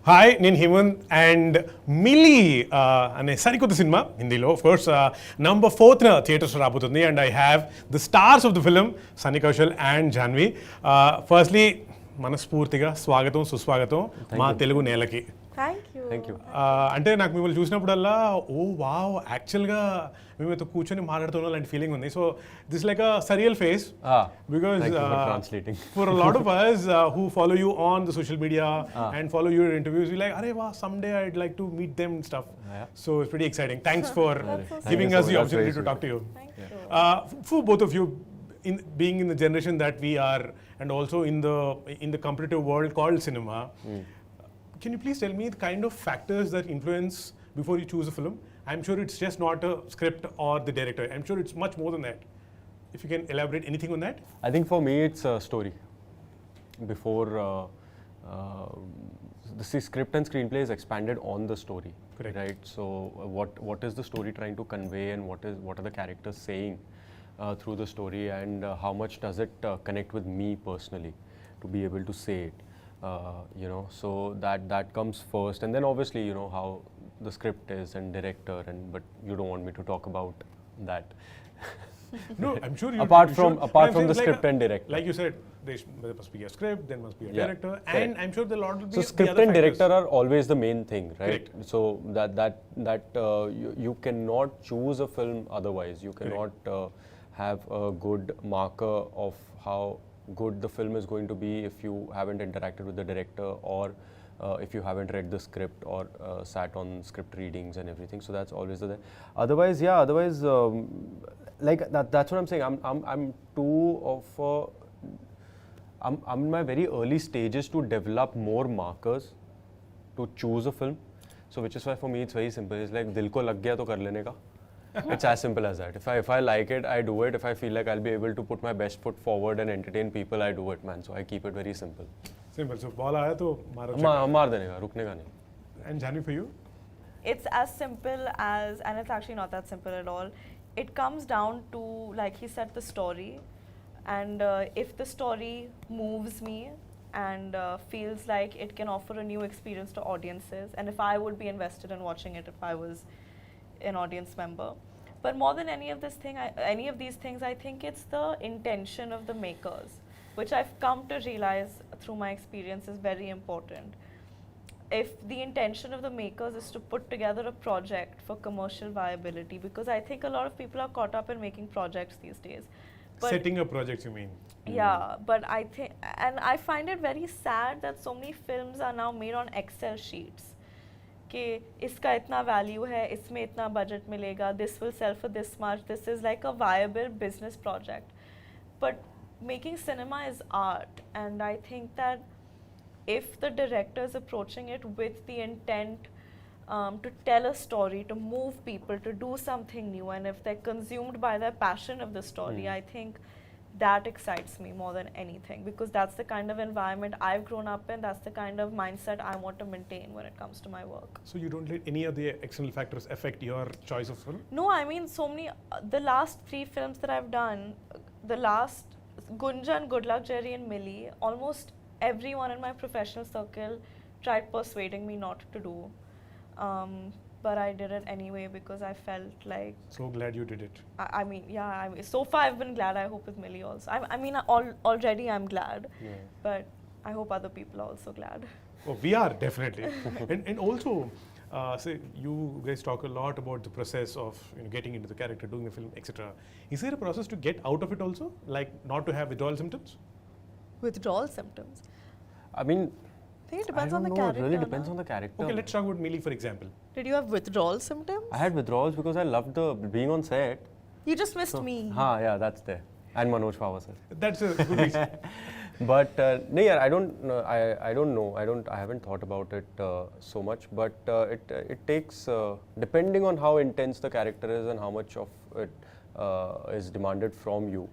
Hi నేను Hemant and milli అనే సరికొత్త సినిమా హిందీలో of course number 4th theatres రాబోతుంది and I have the stars of the film Sunny Kaushal and Janhvi. Firstly మనస్ఫూర్తిగా స్వాగతం సుస్వాగతం మా తెలుగు నేలకి. Thank you. అంటే నాకు మిమ్మల్ని చూసినప్పుడల్లా ఓ వావ్ యాక్చువల్గా మేమైతే కూర్చొని మాట్లాడుతున్నాం లాంటి ఫీలింగ్ ఉంది. So this like a surreal face because for a lot of us who follow you on the social media and follow your interviews, we like, "Arey wow, someday I'd like to meet them and stuff." So it's pretty exciting. Thanks for giving us the opportunity to talk to you. For both of you, being in the generation that we are and also in the competitive world called cinema, can you please tell me the kind of factors that influence before you choose a film? I'm sure it's just not a script or the director. I'm sure it's much more than that. If you can elaborate anything on that? I think for me it's a story. Before the script and screenplay is expanded on the story. Correct. Right? So what is the story trying to convey and what are the characters saying through the story, and how much does it connect with me personally to be able to say it. So that comes first, and then obviously how the script is and director, but you don't want me to talk about that. No, I'm sure you. apart you from should. the script and director, like you said, there must be a script, there must be a director, correct. And I'm sure the lot will be. So the script other and factors. director are always the main thing, right? Correct. So that you cannot choose a film otherwise. You cannot have a good marker of how good the film is going to be if you haven't interacted with the director, or if you haven't read the script or sat on script readings and everything. So that's always the otherwise like that's what I'm saying. I'm too of I'm in my very early stages to develop more markers to choose a film. So which is why for me it's very simple. It's like dil ko lag gaya to kar lene ka. It's as simple as that. If I like it, I do it. If I feel like I'll be able to put my best foot forward and entertain people, I do it, man. So I keep it very simple. Simple. So ball आया तो मारो. मार देने का, रुकने का नहीं. And Janhvi, for you? It's as simple as, and it's actually not that simple at all. It comes down to, like he said, the story. And if the story moves me and feels like it can offer a new experience to audiences, and if I would be invested in watching it if I was an audience member. But more than any of these things, I think it's the intention of the makers, which I've come to realize through my experience is very important. If the intention of the makers is to put together a project for commercial viability, because I think a lot of people are caught up in making projects these days. But Setting up projects, you mean? yeah, but I think, and I find it very sad that so many films are now made on Excel sheets. कि इसका इतना value है, इसमें इतना budget मिलेगा, this will sell for this much, this is like a viable business project. But making cinema is art, and I think that if the director is approaching it with the intent to tell a story, to move people, to do something new, and if they're consumed by their passion of the story, I think that excites me more than anything, because that's the kind of environment I've grown up in, that's the kind of mindset I want to maintain when it comes to my work. So you don't let any of the external factors affect your choice of film? No, I mean so many, the last 3 films that I've done, the last Gunjan, Good Luck, Jerry and Milli, almost everyone in my professional circle tried persuading me not to do. But I did it anyway because I felt like. So glad you did it. I mean, so far I've been glad. I hope with Milli also. I mean, already I'm glad, but I hope other people are also glad. Oh, we are definitely. and also, say you guys talk a lot about the process of getting into the character, doing the film, etc. Is there a process to get out of it also, like not to have withdrawal symptoms? Withdrawal symptoms. I mean, I think it depends I on don't the know, character. it really depends on the character. Okay, let's talk about Milli, for example. Did you have withdrawal symptoms? I had withdrawals because I loved being on set. You just missed me. Yeah, that's there. And Manoj Pawar sir. That's a good reason. But no, yeah, I don't know. I haven't thought about it so much. But it takes, depending on how intense the character is and how much of it is demanded from you,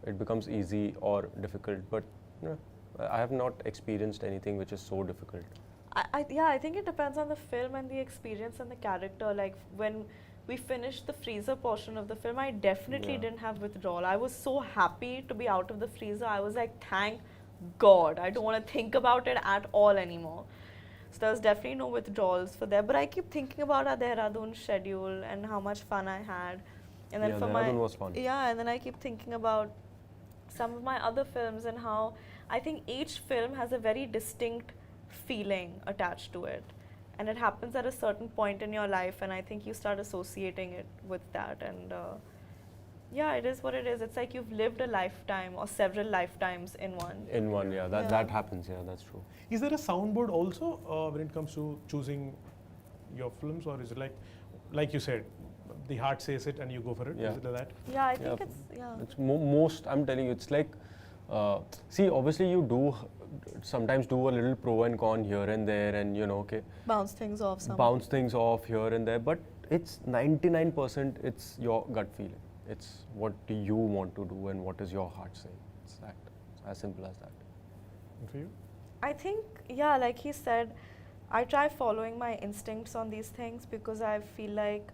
it becomes easy or difficult. But I have not experienced anything which is so difficult. I think it depends on the film and the experience and the character. Like when we finished the freezer portion of the film, I definitely didn't have withdrawal. I was so happy to be out of the freezer. I was like, thank God, I don't want to think about it at all anymore. So there's definitely no withdrawals for there. But I keep thinking about our Dehradun schedule and how much fun I had. And then Yeah, for Dehradun was fun. Yeah, and then I keep thinking about some of my other films and how I think each film has a very distinct feeling attached to it. And it happens at a certain point in your life, and I think you start associating it with that. And yeah, it is what it is. It's like you've lived a lifetime or several lifetimes in one. In one, yeah. That happens, yeah, that's true. Is there a soundboard also when it comes to choosing your films, or is it like you said, the heart says it and you go for it? Yeah. Is it like that? Yeah, I think It's most, I'm telling you, it's like, see, obviously you do sometimes do a little pro and con here and there, and you know, okay, bounce things off here and there, but it's 99% it's your gut feeling. It's what do you want to do and what is your heart saying. It's that. It's as simple as that. And for you? I think, yeah, like he said, I try following my instincts on these things because I feel like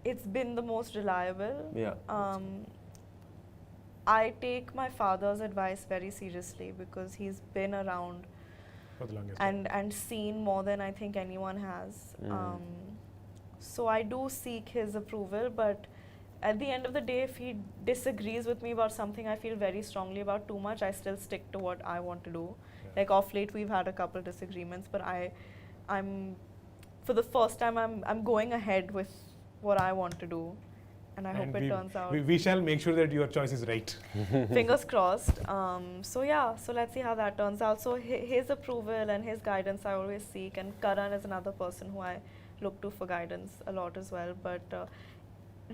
it's been the most reliable. Yeah. I take my father's advice very seriously because he's been around For the longest and seen more than I think anyone has. So I do seek his approval, but at the end of the day, if he disagrees with me about something I feel very strongly about too much, I still stick to what I want to do. Yeah. Like off late, we've had a couple disagreements, but I'm for the first time, I'm going ahead with what I want to do, and I hope it turns out. We shall make sure that your choice is right. Fingers crossed. So yeah, so let's see how that turns out. So his approval and his guidance I always seek, and Karan is another person who I look to for guidance a lot as well. But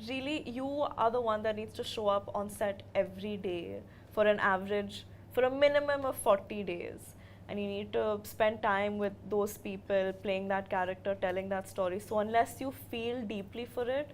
really, you are the one that needs to show up on set every day for a minimum of 40 days. And you need to spend time with those people, playing that character, telling that story. So unless you feel deeply for it,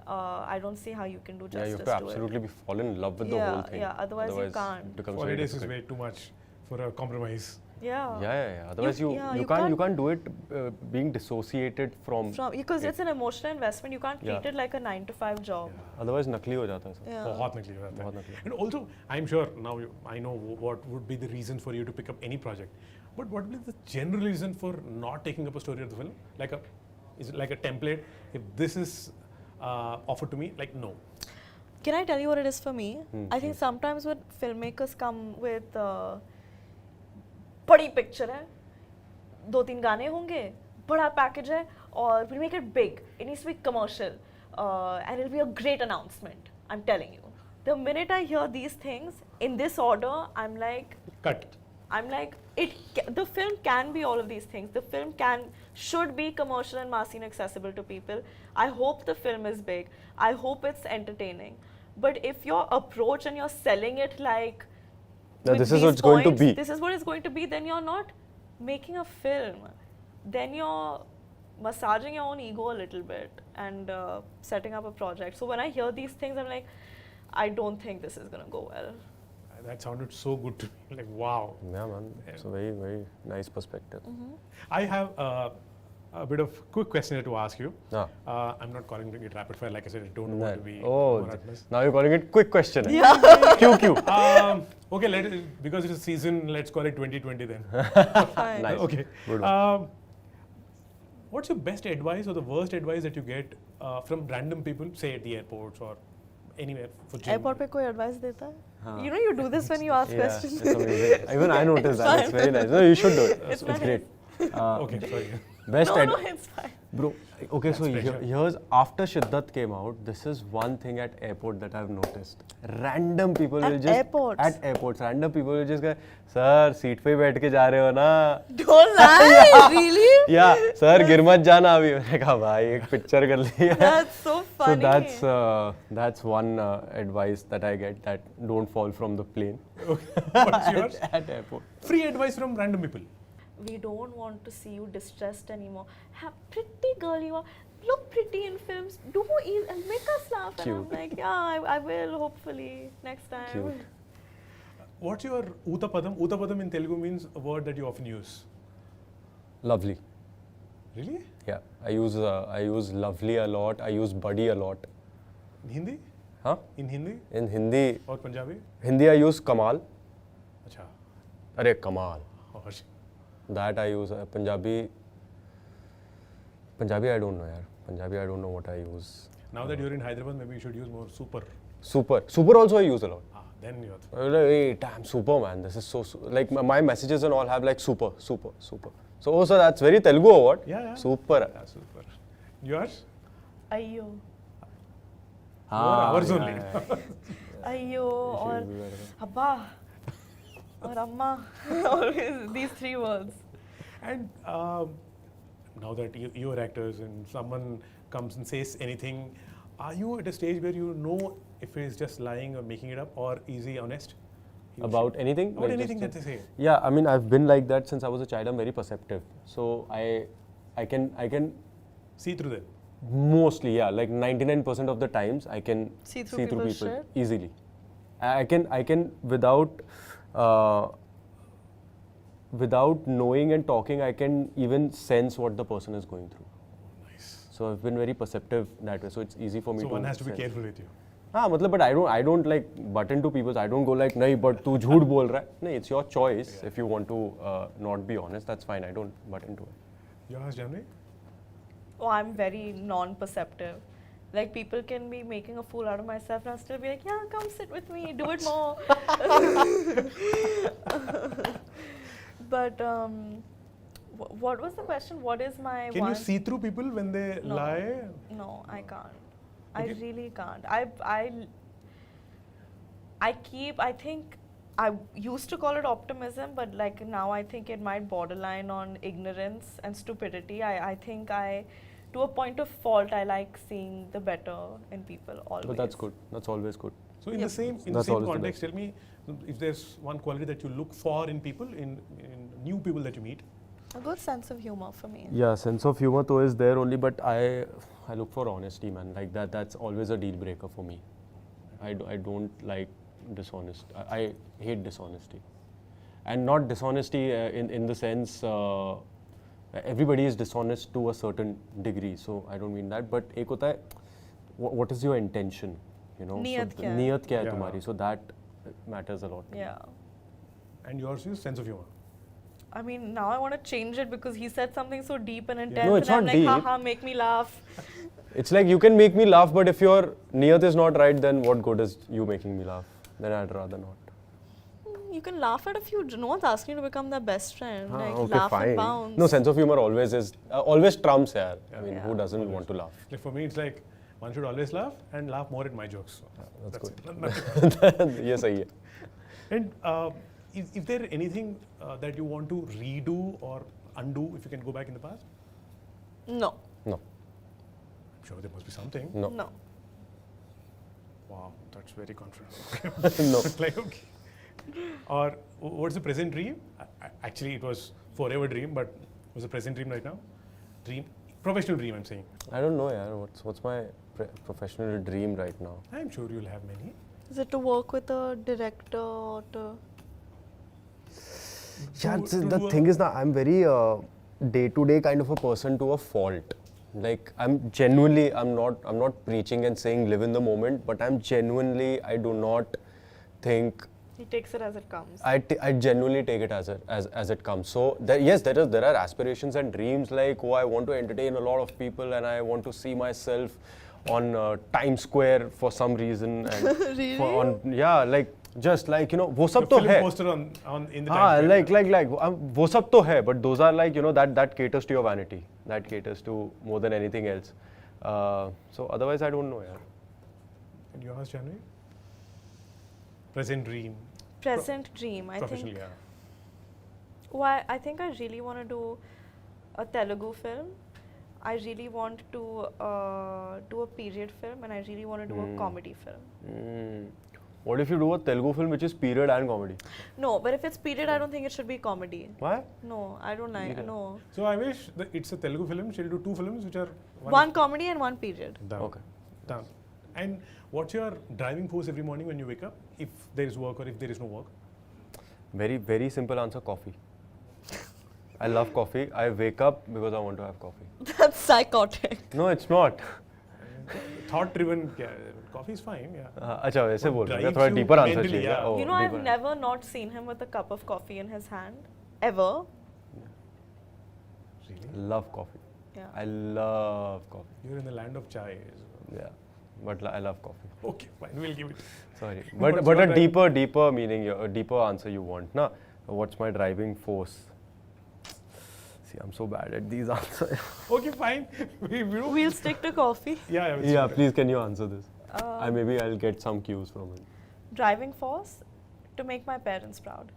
I don't see how you can do justice to it. Yeah, you have to absolutely fall in love with the whole thing. Yeah, otherwise you can't. It becomes 40 very days is difficult. way too much for a compromise. Yeah. Otherwise you can't do it being dissociated from because it. it's an emotional investment. You can't treat it like a 9-to-5 job. Otherwise nakli ho jata hai sir. Yeah. बहुत नकली हो जाता है. बहुत नकली. And also, I'm sure now I know what would be the reason for you to pick up any project. But what would be the general reason for not taking up a story of the film? Is it like a template? If this is offered to me, like no. Can I tell you what it is for me? I think sometimes when filmmakers come with बड़ी picture है, 2-3 गाने होंगे, बड़ा package है, और we'll make it big. It needs to be commercial, and it'll be a great announcement. I'm telling you. The minute I hear these things in this order, I'm like, Cut. I'm like, the film can be all of these things. The film should be commercial and massy and accessible to people. I hope the film is big. I hope it's entertaining. But if your approach and you're selling it like, this is what it's going to be. This is what it's going to be, then you're not making a film. Then you're massaging your own ego a little bit and setting up a project. So when I hear these things, I'm like, I don't think this is going to go well. That sounded so good to me. Like, wow. Yeah, man. It's a very, very nice perspective. I have a bit of quick question to ask you. I'm not calling it rapid fire. Like I said, I don't want to be monotonous. Now you're calling it quick question. Yeah. QQ. Okay, because it's a season, let's call it 2020 then. Fine. Nice. Okay. Good one. What's your best advice or the worst advice that you get from random people, say at the airports or anywhere for gym? Airport पे कोई advice देता है? You know you do this when you ask questions. It's amazing. Even I noticed that. It's very nice. No, you should do it. It's nice. great. Okay, sorry. Best No, it's fine. Bro, okay, so pressure. here's after Shiddat came out, this is one thing at airport that I've noticed. Random people will just At airports, random people will just go, sir, seat पे बैठ के जा रहे हो ना? Don't lie, really? Yeah, sir, गिर मत जाना अभी. मैंने कहा भाई एक पिक्चर कर ली. That's so funny. So that's one advice that I get, that don't fall from the plane. Okay. What's yours? At airport. Free advice from random people. We don't want to see you distressed anymore. Pretty girl you are. Look pretty in films. Do and make us laugh. Cute. And I'm like, yeah, I will hopefully next time. Cute. What's your Utapadam? Utapadam in Telugu means a word that you often use. Lovely. Really? Yeah, I use lovely a lot. I use buddy a lot. In Hindi? Huh? In Hindi? In Hindi, Or Punjabi? I use Kamal. Achha. Arey kamal. Or That I use. Punjabi I don't know yaar. Punjabi I don't know what I use. now that you're in Hyderabad, maybe you should use more super. Super also I use a lot. Then you're. Hey, damn, super man. This is so like my messages and all have like super. So that's very Telugu or what? Yeah. Super. Yeah, super. Yours? Ayyo. 4 hours only. Ayyo or Abba or Amma. Always these 3 words. And now that you're actors and someone comes and says anything, are you at a stage where you know if he's just lying or making it up, or is he honest? About anything? About anything that they say. Yeah, I mean, I've been like that since I was a child. I'm very perceptive. So I can See through them. mostly, yeah, like 99% of the times I can See through people's people shit? easily. I can without knowing and talking, I can even sense what the person is going through. Nice. So I've been very perceptive that way. So it's easy for me So to one has to be sense. careful with you. मतलब but I don't like butt into people. I don't go like नहीं but तू झूठ बोल रहा है. नहीं, it's your choice. If you want to not be honest, that's fine. I don't butt into it. Yours, Janhvi? Oh, I'm very non-perceptive. Like people can be making a fool out of myself and I'll still be like, yeah, come sit with me, do it more. But what was the question? What is my Can one? you see through people when they No. lie? No, I can't. Okay. I really can't. I think I used to call it optimism, but like now I think it might borderline on ignorance and stupidity. I think to a point of fault, I like seeing the better in people always. But that's good. That's always good. So in the same That's always the context, tell me if there's one quality that you look for in people, in new people that you meet. A good sense of humor for me. Yeah, sense of humor though is there only, but I look for honesty, man. Like that's always a deal breaker for me. I don't like dishonest. I hate dishonesty, and not dishonesty in the sense everybody is dishonest to a certain degree. So I don't mean that. But एक होता है, what is your intention? You know, नीयत क्या है? नीयत क्या है Yeah. तुम्हारी? So that matters a lot. Yeah. And yours is sense of humor. I mean, now I want to change it because he said something so deep and intense, No, it's and I'm not like, deep. haha, make me laugh. It's like you can make me laugh, but if your niyat is not right, then what good is you making me laugh? Then I'd rather not. You can laugh at a few. No one's asking you to become their best friend. Like Okay, laugh fine. and bounce. No, sense of humor always is always trumps, yaar. I mean, Yeah. who doesn't want to laugh? Like for me, it's like one should always laugh and laugh more at my jokes. So That's good. it. ये सही है. And is there anything that you want to redo or undo if you can go back in the past? No. No, I'm sure there must be something. no, No. Wow, that's very confident. no. Like, okay. Or what's the present dream? Actually, it was forever dream, but what's the present dream right now? Dream, professional dream, I'm saying. I don't know, yaar. What's my professional dream right now? I'm sure you'll have many. Is it to work with a director or to? Yeah, To the do thing is that I'm very day-to-day kind of a person to a fault. Like I'm not preaching and saying live in the moment, but I do not think. He takes it as it comes. I genuinely take it as it comes. So there are aspirations and dreams like I want to entertain a lot of people and I want to see myself on Times Square for some reason and Really? just like वो सब The तो film है. poster on in the हाँ, Times Square. वो सब तो है, but those are like that caters to your vanity, that caters to more than anything else. So otherwise I don't know, yeah. And yours, Janhvi? Present dream. Present dream. I Professional, think. yeah. Why? I think I really want to do a Telugu film. I really want to do a period film, and I really want to do a comedy film. What if you do a Telugu film which is period and comedy? No, but if it's period, I don't think it should be comedy. Why? No, I don't like. No, So I wish that it's a Telugu film. She'll do 2 films which are one comedy and one period. Done. Okay. Done. And what's your driving force every morning when you wake up? If there is work or if there is no work? Very, very simple answer, coffee. I love coffee. I wake up because I want to have coffee. That's psychotic. No, it's not. thought-driven. Coffee is fine. Yeah. अच्छा वैसे बोल रहे हैं drives थोड़ा you deeper answer mentally, चाहिए yeah. Oh, You know, I've deeper. never not seen him with a cup of coffee in his hand, ever. Really? Love coffee. Yeah. I love coffee. You're in the land of chai. Yeah, but I love coffee. Okay, fine. We'll give it. Sorry, What's but your a drive- deeper meaning, a deeper answer you want, na? What's my driving force? See, I'm so bad at these answers. Okay, fine. we don't. We'll stick to coffee. Yeah. Yeah, please, can you answer this? Um, Maybe I'll get some cues from it. Driving force to make my parents proud,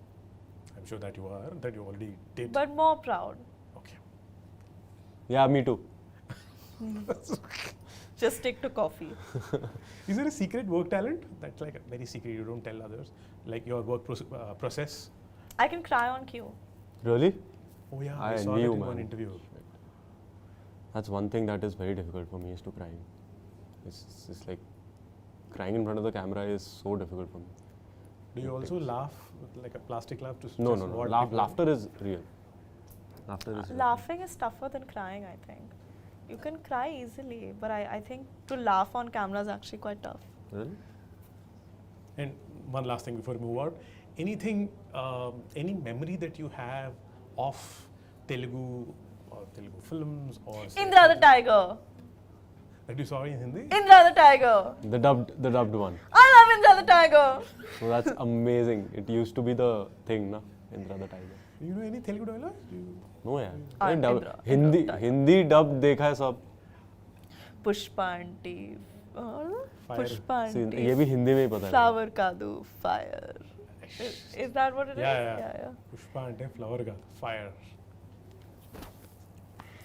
I'm sure that you are. That you already did. but more proud. Okay. Yeah, me too. Just stick to coffee. Is there a secret work talent that's like very secret? You don't tell others, like your work process. I can cry on cue. Really? Oh yeah, I saw knew, that in man. one interview. That's one thing that is very difficult for me is to crying. It's like crying in front of the camera is so difficult for me. Do you also laugh like a plastic laugh to No, just no, no. ward people? Laughter is real. Laughter is real. Laughing is tougher than crying, I think. You can cry easily, but I think to laugh on camera is actually quite tough. Really? And one last thing before we move out, anything, any memory that you have of Telugu or Telugu films or Indra the Tiger! that you saw in Hindi? Indra the Tiger! The dubbed one. I love Indra the Tiger! So that's amazing. It used to be the thing, na? Indra the Tiger. Do you know any Telugu dialogue? No यार. हाँ, मैंने Indra Tiger. Hindi dub देखा है सब. Pushpa aunty. Fire. Pushpa See, aunty. ये भी हिंदी में ही पता है. Flower kadu, fire. Is that what it is? Yeah. Pushpa and flower ka fire.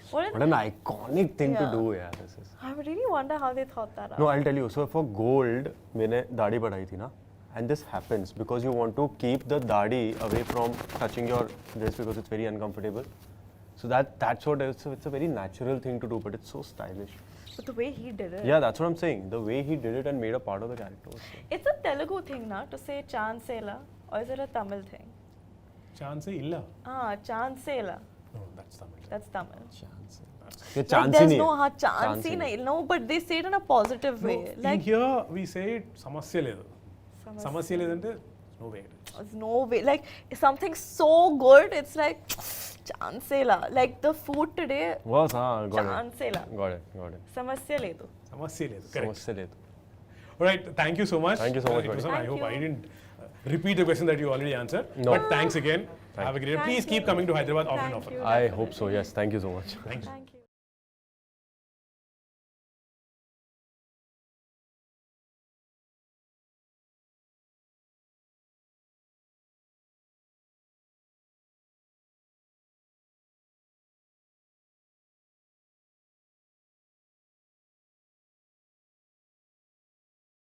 What an iconic thing to Yeah. do यार. This is. I really wonder how they thought that out. No, I'll tell you. So for gold, मैंने दाढ़ी बढ़ाई थी ना. And this happens because you want to keep the dadi away from touching your dress because it's very uncomfortable. So that's what it's a very natural thing to do, but it's so stylish. But the way he did it. Yeah, that's what I'm saying. The way he did it and made a part of the character. Was so. It's a Telugu thing, na, to say chansela, or is it a Tamil thing? Chance illa. Chansela. No, that's Tamil. That's Tamil. Chance. ये Like chance ही there's नहीं no है. chance ही नहीं. No, but they say it in a positive way. In Like here we say it సమస్య లేదు. సమస్య లేదంటే no way. there's no way. Like something so good, it's like chansela. Like the food today, Was हाँ, got chansela. it. Got it. Samasya ledu. సమస్య లేదు. Correct. समझ से ले तो. Alright, thank you so much. Thank you so much, It was buddy. fun. I Thank hope I you. didn't repeat the question that you already answered. No. But thanks again. Have a great day. Thank Please keep you. coming to Hyderabad often and Thank often. you. I hope so. Yes. Thank you so much. Thank you. Thank you.